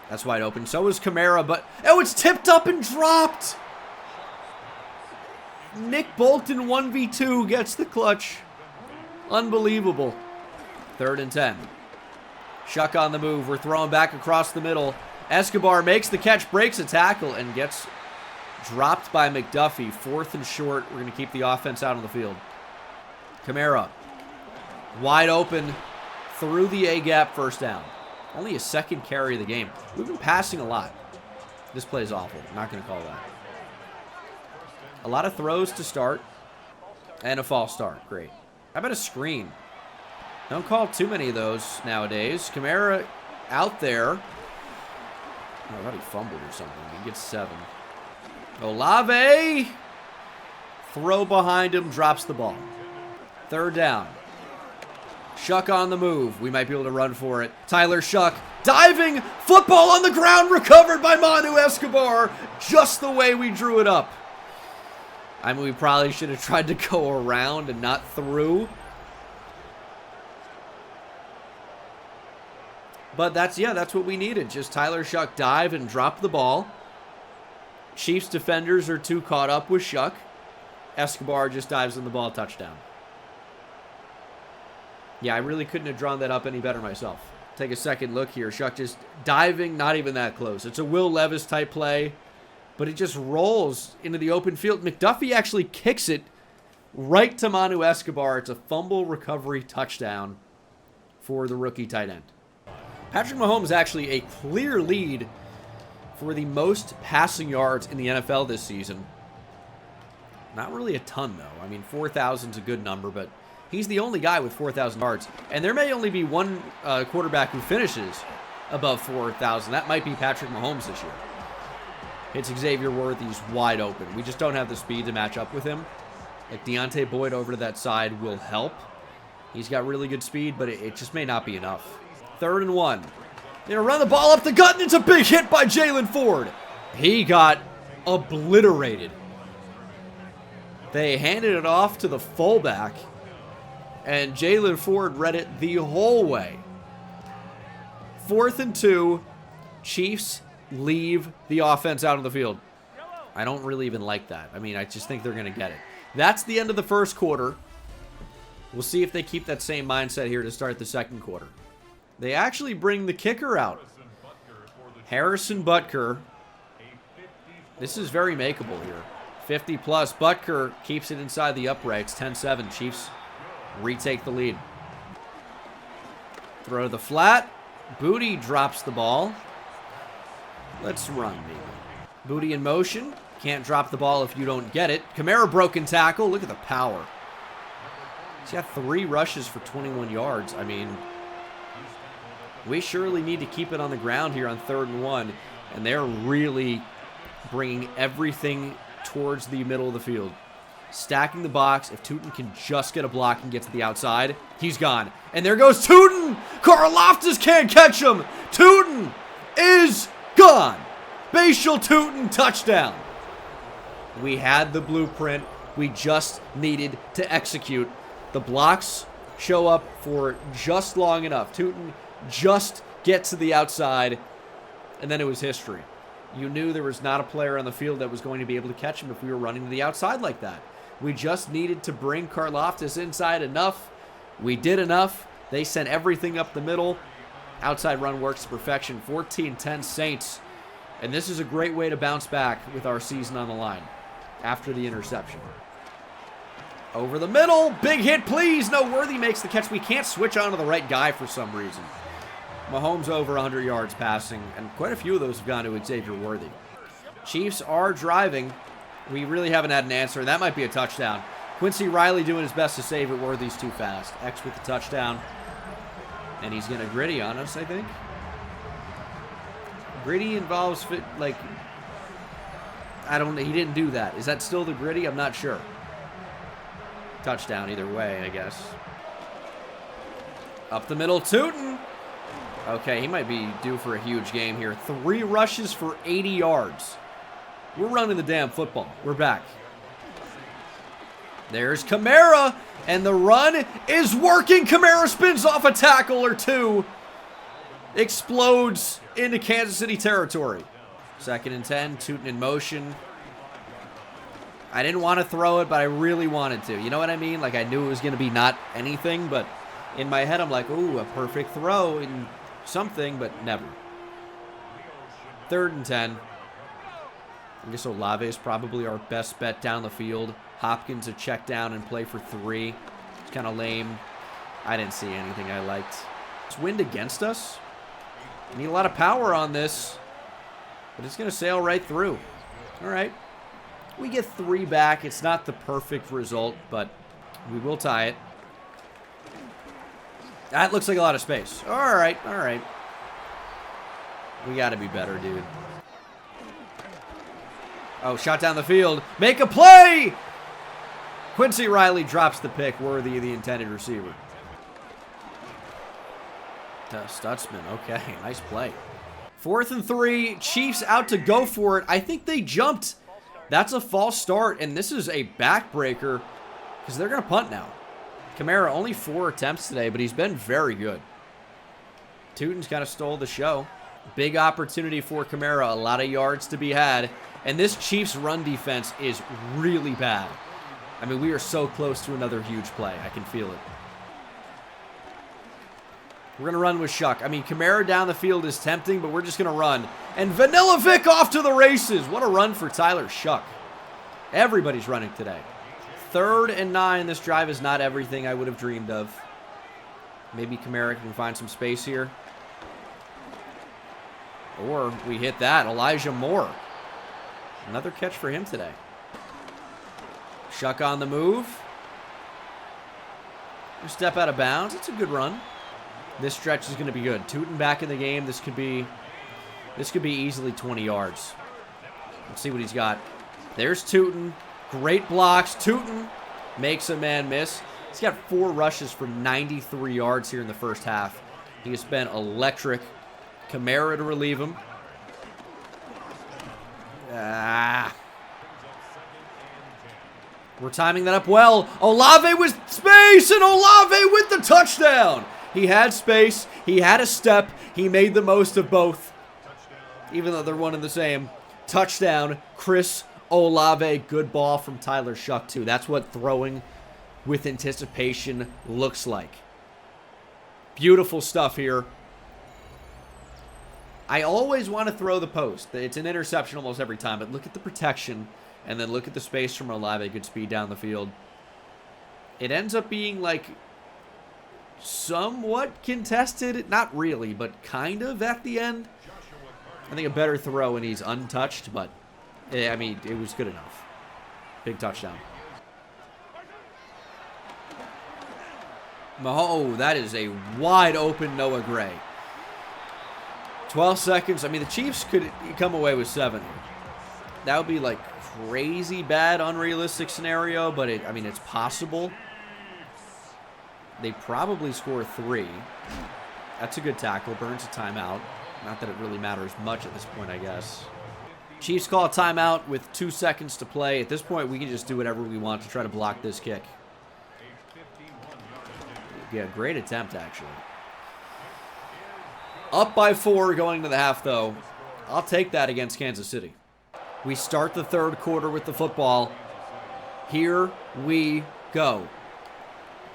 That's wide open. So is Kamara, but... oh, it's tipped up and dropped! Nick Bolton 1v2 gets the clutch. Unbelievable. 3rd and 10. Shuck on the move. We're throwing back across the middle. Escobar makes the catch, breaks a tackle, and gets dropped by McDuffie. 4th and short. We're going to keep the offense out on the field. Kamara. Wide open. Through the A-gap, first down. Only a 2nd carry of the game. We've been passing a lot. This play is awful. I'm not going to call that. A lot of throws to start. And a false start. Great. How about a screen? Don't call too many of those nowadays. Kamara out there. Oh, I thought he fumbled or something. He gets 7. Olave. Throw behind him. Drops the ball. 3rd down. Shuck on the move. We might be able to run for it. Tyler Shuck diving. Football on the ground. Recovered by Manu Escobar. Just the way we drew it up. I mean, we probably should have tried to go around and not through. But that's what we needed. Just Tyler Shuck dive and drop the ball. Chiefs defenders are too caught up with Shuck. Escobar just dives in the ball, touchdown. Yeah, I really couldn't have drawn that up any better myself. Take a second look here. Shuck just diving, not even that close. It's a Will Levis type play, but it just rolls into the open field. McDuffie actually kicks it right to Manu Escobar. It's a fumble recovery touchdown for the rookie tight end. Patrick Mahomes actually a clear lead for the most passing yards in the NFL this season. Not really a ton, though. I mean, 4,000 is a good number, but he's the only guy with 4,000 yards. And there may only be one quarterback who finishes above 4,000. That might be Patrick Mahomes this year. It's Xavier Worthy. He's wide open. We just don't have the speed to match up with him. Like Deontay Boyd over to that side will help. He's got really good speed, but it just may not be enough. 3rd and 1. They're going to run the ball up the gut, and it's a big hit by Jalen Ford. He got obliterated. They handed it off to the fullback, and Jalen Ford read it the whole way. 4th and 2. Chiefs leave the offense out of the field. I don't really even like that. I mean, I just think they're going to get it. That's the end of the first quarter. We'll see if they keep that same mindset here to start the second quarter. They actually bring the kicker out. Harrison Butker. This is very makeable here. 50 plus. Butker keeps it inside the uprights. 10-7. Chiefs retake the lead. Throw the flat. Booty drops the ball. Let's run, baby. Booty in motion. Can't drop the ball if you don't get it. Kamara broken tackle. Look at the power. He's got 3 rushes for 21 yards. I mean, we surely need to keep it on the ground here on 3rd and 1. And they're really bringing everything towards the middle of the field. Stacking the box. If Tootin can just get a block and get to the outside, he's gone. And there goes Tootin! Karlaftis can't catch him! Tootin is gone! Bashal Tootin touchdown. We had the blueprint. We just needed to execute. The blocks show up for just long enough. Tootin just get to the outside, and then it was history. You knew there was not a player on the field that was going to be able to catch him if we were running to the outside like that. We just needed to bring Karlaftis inside enough. We did enough. They sent everything up the middle. Outside run works to perfection. 14-10 Saints. And this is a great way to bounce back with our season on the line after the interception. Over the middle. Big hit, please. No, Worthy makes the catch. We can't switch on to the right guy for some reason. Mahomes over 100 yards passing, and quite a few of those have gone to Xavier Worthy. Chiefs are driving. We really haven't had an answer, and that might be a touchdown. Quincy Riley doing his best to save it. Worthy's too fast. X with the touchdown. And he's going to gritty on us, I think. Gritty involves, he didn't do that. Is that still the gritty? I'm not sure. Touchdown either way, I guess. Up the middle, Tootin. Okay, he might be due for a huge game here. 3 rushes for 80 yards. We're running the damn football. We're back. There's Kamara, and the run is working. Kamara spins off a tackle or two. Explodes into Kansas City territory. 2nd and 10, Tootin in motion. I didn't want to throw it, but I really wanted to. You know what I mean? Like, I knew it was going to be not anything, but in my head, I'm like, ooh, a perfect throw and something, but never. 3rd and 10. I guess Olave is probably our best bet down the field. Hopkins a check down and play for 3. It's kind of lame. I didn't see anything I liked. It's wind against us. Need a lot of power on this, but it's going to sail right through. All right. We get 3 back. It's not the perfect result, but we will tie it. That looks like a lot of space. All right, all right. We got to be better, dude. Oh, shot down the field. Make a play! Quincy Riley drops the pick, worthy of the intended receiver. Stutzman, okay, nice play. 4th and 3, Chiefs out to go for it. I think they jumped. That's a false start, and this is a backbreaker because they're going to punt now. Kamara, only 4 attempts today, but he's been very good. Tootin's kind of stole the show. Big opportunity for Kamara, a lot of yards to be had. And this Chiefs run defense is really bad. I mean, we are so close to another huge play. I can feel it. We're going to run with Shuck. I mean, Kamara down the field is tempting, but we're just going to run. And Vanilla Vic off to the races. What a run for Tyler Shuck. Everybody's running today. 3rd and 9. This drive is not everything I would have dreamed of. Maybe Kamara can find some space here. Or we hit that. Elijah Moore. Another catch for him today. Shuck on the move. Step out of bounds. It's a good run. This stretch is going to be good. Tootin back in the game. This could be easily 20 yards. Let's see what he's got. There's Tootin. Great blocks. Tootin makes a man miss. He's got 4 rushes for 93 yards here in the first half. He has been electric. Kamara to relieve him. We're timing that up well. Olave with space, and Olave with the touchdown. He had space. He had a step. He made the most of both, even though they're one and the same. Touchdown, Chris Olave. Good ball from Tyler Shuck, too. That's what throwing with anticipation looks like. Beautiful stuff here. I always want to throw the post. It's an interception almost every time, but look at the protection, and then look at the space from Olave. Good speed down the field. It ends up being like somewhat contested. Not really, but kind of at the end. I think a better throw and he's untouched, but I mean, it was good enough. Big touchdown. Oh, that is a wide open Noah Gray. 12 seconds. I mean, the Chiefs could come away with 7. That would be like crazy bad, unrealistic scenario, but I mean, it's possible. They probably score 3. That's a good tackle. Burns a timeout. Not that it really matters much at this point, I guess. Chiefs call a timeout with 2 seconds to play. At this point, we can just do whatever we want to try to block this kick. Yeah, great attempt, actually. Up by 4 going to the half, though. I'll take that against Kansas City. We start the third quarter with the football. Here we go.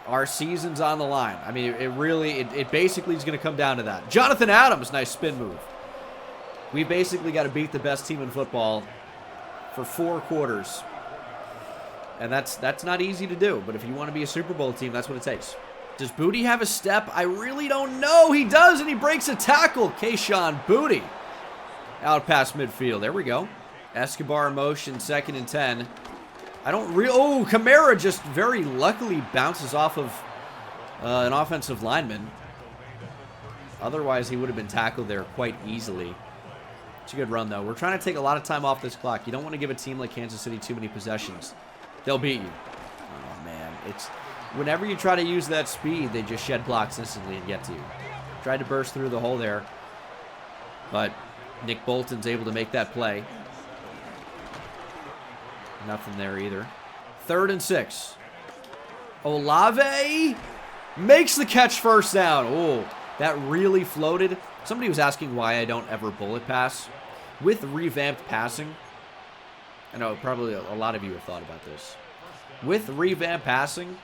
Our season's on the line. I mean, it basically is going to come down to that. Jonathan Adams, nice spin move. We basically got to beat the best team in football for 4 quarters. And that's not easy to do. But if you want to be a Super Bowl team, that's what it takes. Does Booty have a step? I really don't know. He does, and he breaks a tackle. Kayshon Booty. Out past midfield. There we go. Escobar in motion, 2nd and 10. Oh, Kamara just very luckily bounces off of an offensive lineman. Otherwise, he would have been tackled there quite easily. It's a good run, though. We're trying to take a lot of time off this clock. You don't want to give a team like Kansas City too many possessions. They'll beat you. Oh, man. Whenever you try to use that speed, they just shed blocks instantly and get to you. Tried to burst through the hole there. But Nick Bolton's able to make that play. Nothing there either. 3rd and 6. Olave makes the catch, first down. Oh, that really floated. Somebody was asking why I don't ever bullet pass. With revamped passing, I know probably a lot of you have thought about this. With revamped passing,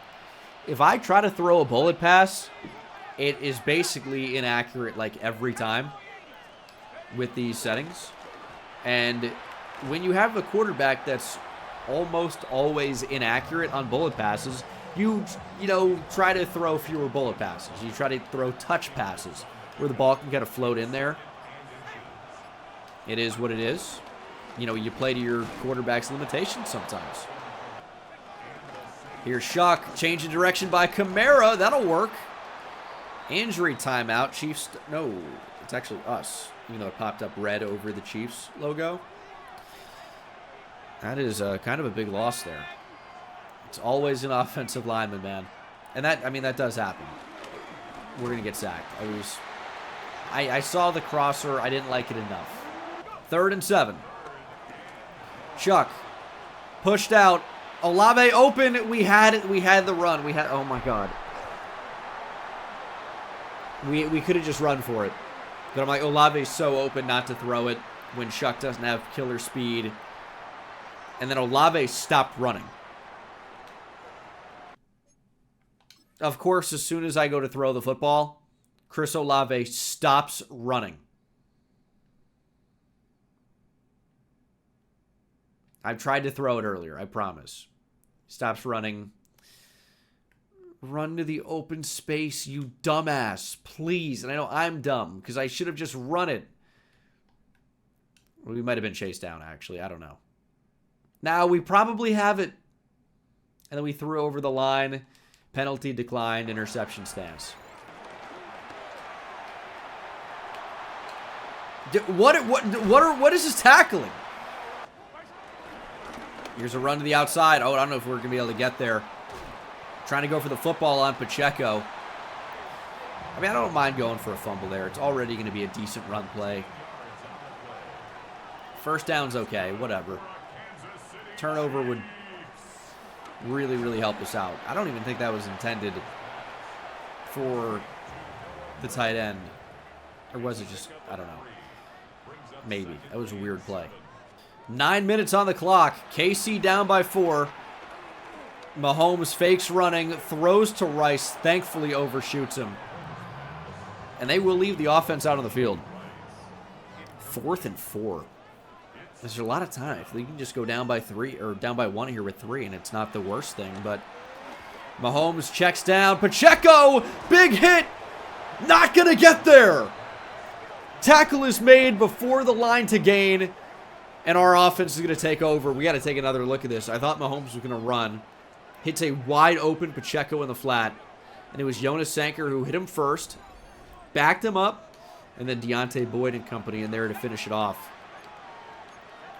if I try to throw a bullet pass, it is basically inaccurate like every time with these settings. And when you have a quarterback that's almost always inaccurate on bullet passes, you try to throw fewer bullet passes. You try to throw touch passes where the ball can kind of float in there. It is what it is. You play to your quarterback's limitations sometimes. Here's Shock. Change of direction by Kamara. That'll work. Injury timeout. Chiefs. No, it's actually us. Even though it popped up red over the Chiefs logo. That is kind of a big loss there. It's always an offensive lineman, man. And that does happen. We're going to get sacked. I saw the crosser. I didn't like it enough. 3rd and 7. Chuck. Pushed out. Olave open. We had it. We had the run. Oh my God. We could have just run for it. But I'm like, Olave's so open not to throw it when Shuck doesn't have killer speed. And then Olave stopped running. Of course, as soon as I go to throw the football, Chris Olave stops running. I've tried to throw it earlier, I promise. Stops running. Run to the open space, you dumbass. Please. And I know I'm dumb, because I should have just run it. We might have been chased down, actually. I don't know. Now, we probably have it. And then we threw over the line. Penalty declined. Interception stance. What is this tackling? Here's a run to the outside. Oh, I don't know if we're going to be able to get there. Trying to go for the football on Pacheco. I mean, I don't mind going for a fumble there. It's already going to be a decent run play. First down's okay. Whatever. Turnover would really, really help us out. I don't even think that was intended for the tight end. Or was it just, I don't know. Maybe. That was a weird play. 9 minutes on the clock. KC down by 4. Mahomes fakes running, throws to Rice, thankfully overshoots him. And they will leave the offense out on the field. 4th and 4. There's a lot of time. If we can just go down by 3, or down by 1 here with 3, and it's not the worst thing, but Mahomes checks down. Pacheco! Big hit! Not gonna get there! Tackle is made before the line to gain, and our offense is gonna take over. We gotta take another look at this. I thought Mahomes was gonna run. Hits a wide open Pacheco in the flat. And it was Jonas Sanker who hit him first. Backed him up. And then Deontay Boyd and company in there to finish it off.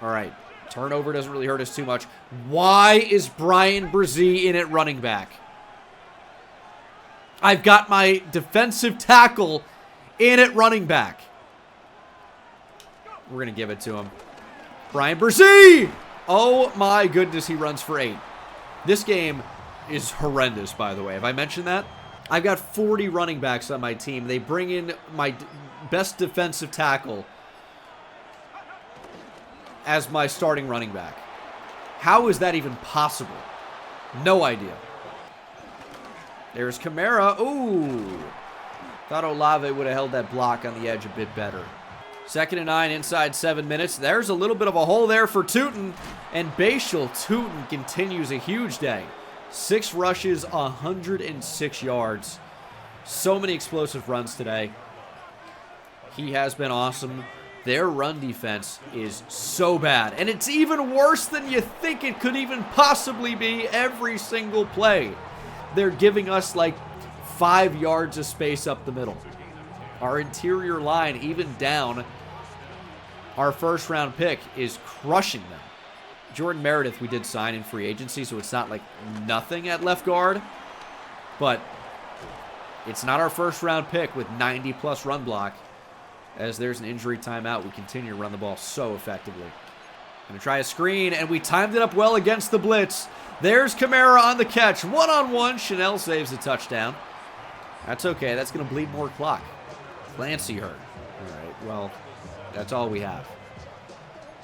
All right. Turnover doesn't really hurt us too much. Why is Brian Brzee in at running back? I've got my defensive tackle in at running back. We're going to give it to him. Brian Brzee! Oh my goodness, he runs for 8. This game is horrendous, by the way. Have I mentioned that? I've got 40 running backs on my team. They bring in my best defensive tackle as my starting running back. How is that even possible? No idea. There's Kamara. Ooh. Thought Olave would have held that block on the edge a bit better. 2nd and 9 inside 7 minutes. There's a little bit of a hole there for Tootin. And Bashal Tootin continues a huge day. 6 rushes, 106 yards. So many explosive runs today. He has been awesome. Their run defense is so bad. And it's even worse than you think it could even possibly be every single play. They're giving us like 5 yards of space up the middle. Our interior line, even down, our 1st round pick is crushing them. Jordan Meredith we did sign in free agency, so it's not like nothing at left guard. But it's not our 1st round pick with 90+ run block. As there's an injury timeout, we continue to run the ball so effectively. Going to try a screen, and we timed it up well against the blitz. There's Kamara on the catch. One-on-one. Chanel saves a touchdown. That's okay. That's going to bleed more clock. Clancy hurt. All right, well, that's all we have.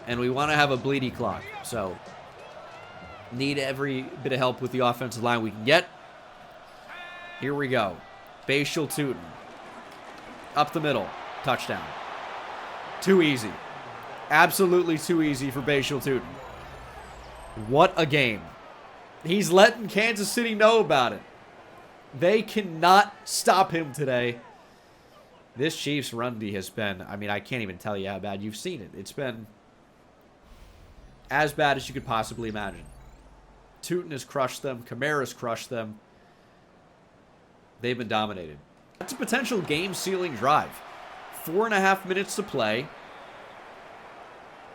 And we want to have a bleedy clock. So, need every bit of help with the offensive line we can get. Here we go. Bashal Tootin. Up the middle. Touchdown. Too easy. Absolutely too easy for Bashal Tootin. What a game. He's letting Kansas City know about it. They cannot stop him today. This Chiefs run D has been, I mean, I can't even tell you how bad. You've seen it. It's been as bad as you could possibly imagine. Tootin has crushed them. Kamara's crushed them. They've been dominated. That's a potential game-sealing drive. 4.5 minutes to play.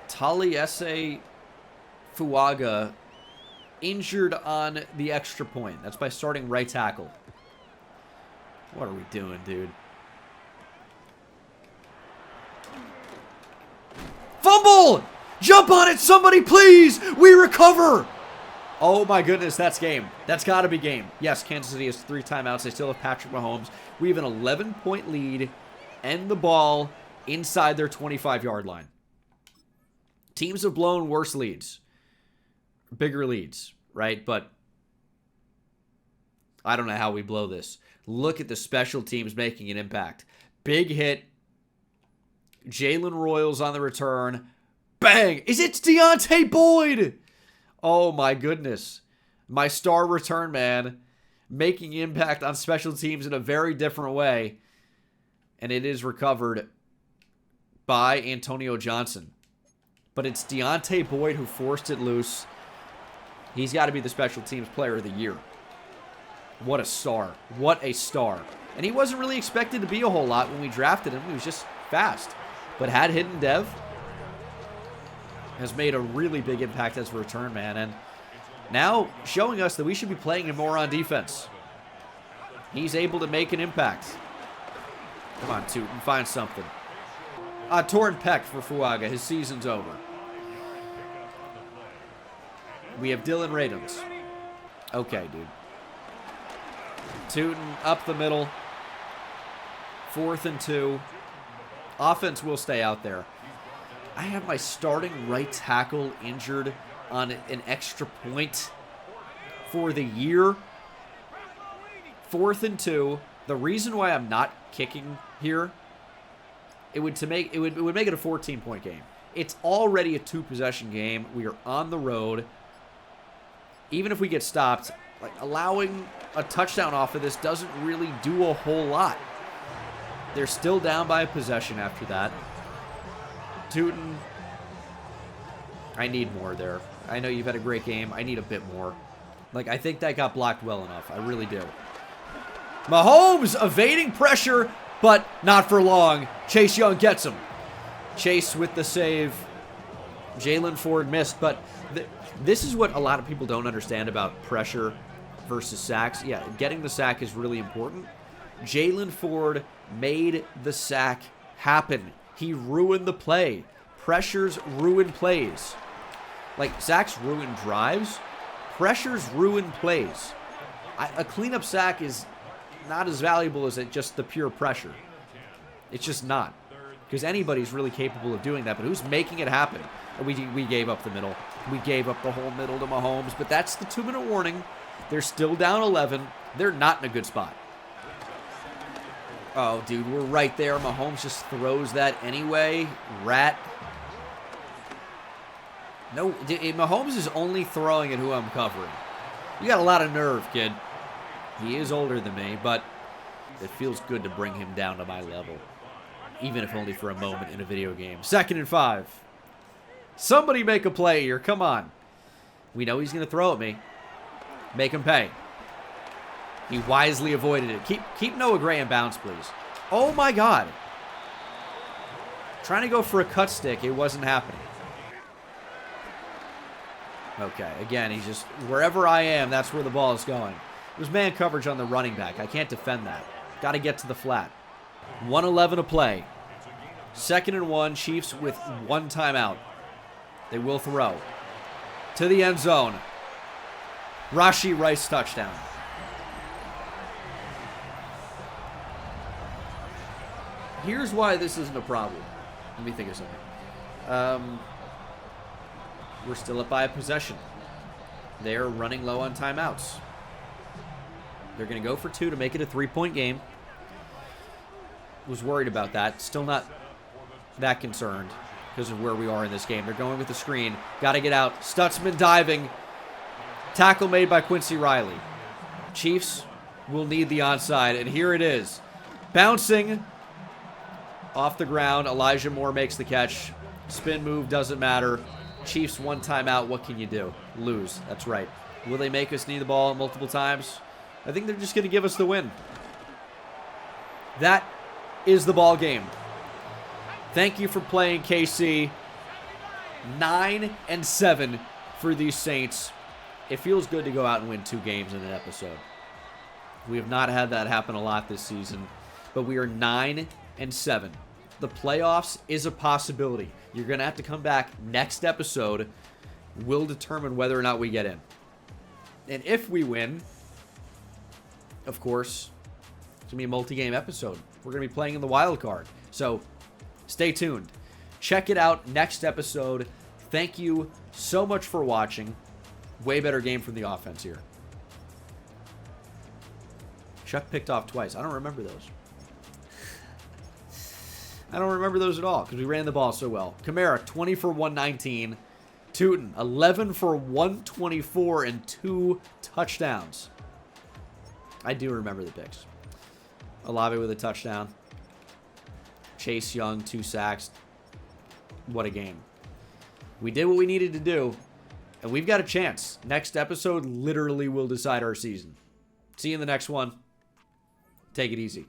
Taliesin Fuaga injured on the extra point. That's by starting right tackle. What are we doing, dude? Fumble! Jump on it, somebody, please! We recover! Oh my goodness, that's game. That's got to be game. Yes, Kansas City has 3 timeouts. They still have Patrick Mahomes. We have an 11-point lead and the ball inside their 25-yard line. Teams have blown worse leads. Bigger leads, right? But I don't know how we blow this. Look at the special teams making an impact. Big hit. Jalen Royals on the return. Bang! It's Deontay Boyd! Oh my goodness. My star return man making impact on special teams in a very different way. And it is recovered by Antonio Johnson. But it's Deontay Boyd who forced it loose. He's got to be the special teams player of the year. What a star. What a star. And he wasn't really expected to be a whole lot when we drafted him. He was just fast. But had hidden dev. Has made a really big impact as a return man. And now showing us that we should be playing him more on defense. He's able to make an impact. Come on, Tootin, find something. Torn pec for Fuaga. His season's over. We have Dylan Radums. Okay, dude. Tootin up the middle. 4th and 2. Offense will stay out there. I have my starting right tackle injured on an extra point for the year. 4th and 2. The reason why I'm not kicking here, it would make it a 14-point game. It's already a 2-possession game. We are on the road. Even if we get stopped, like allowing a touchdown off of this doesn't really do a whole lot. They're still down by a possession after that. Tootin, I need more there. I know you've had a great game. I need a bit more. Like, I think that got blocked well enough. I really do. Mahomes evading pressure, but not for long. Chase Young gets him. Chase with the save. Jalen Ford missed, but this is what a lot of people don't understand about pressure versus sacks. Yeah, getting the sack is really important. Jalen Ford made the sack happen. He ruined the play. Pressures ruin plays. Like, sacks ruin drives. Pressures ruin plays. A cleanup sack is not as valuable as just the pure pressure. It's just not. Because anybody's really capable of doing that, but who's making it happen? We gave up the middle. We gave up the whole middle to Mahomes, but that's the 2-minute warning. They're still down 11. They're not in a good spot. Oh, dude, we're right there. Mahomes just throws that anyway. Rat. No, Mahomes is only throwing at who I'm covering. You got a lot of nerve, kid. He is older than me, but it feels good to bring him down to my level. Even if only for a moment in a video game. 2nd and 5. Somebody make a play here. Come on. We know he's going to throw at me. Make him pay. He wisely avoided it. Keep Noah Gray in bounds, please. Oh, my God. Trying to go for a cut stick. It wasn't happening. Okay, again, he's just... Wherever I am, that's where the ball is going. There's man coverage on the running back. I can't defend that. Got to get to the flat. 1:11 to play. 2nd and 1. Chiefs with 1 timeout. They will throw. To the end zone. Rashee Rice touchdown. Here's why this isn't a problem. Let me think of something. We're still up by a possession. They're running low on timeouts. They're going to go for 2 to make it a 3-point game. Was worried about that. Still not that concerned because of where we are in this game. They're going with the screen. Got to get out. Stutzman diving. Tackle made by Quincy Riley. Chiefs will need the onside, and here it is. Bouncing off the ground. Elijah Moore makes the catch. Spin move doesn't matter. Chiefs 1 timeout. What can you do? Lose. That's right. Will they make us knee the ball multiple times? I think they're just going to give us the win. That is the ball game. Thank you for playing, KC. 9-7 for these Saints. It feels good to go out and win 2 games in an episode. We have not had that happen a lot this season, but we are 9-7. The playoffs is a possibility. You're going to have to come back next episode. We'll determine whether or not we get in. And if we win, of course, it's going to be a multi-game episode. We're going to be playing in the wild card. So stay tuned. Check it out next episode. Thank you so much for watching. Way better game from the offense here. Chuck picked off twice. I don't remember those. I don't remember those at all because we ran the ball so well. Kamara, 20 for 119. Tootin, 11 for 124 and 2 touchdowns. I do remember the picks. Olave with a touchdown. Chase Young, 2 sacks. What a game. We did what we needed to do, and we've got a chance. Next episode literally will decide our season. See you in the next one. Take it easy.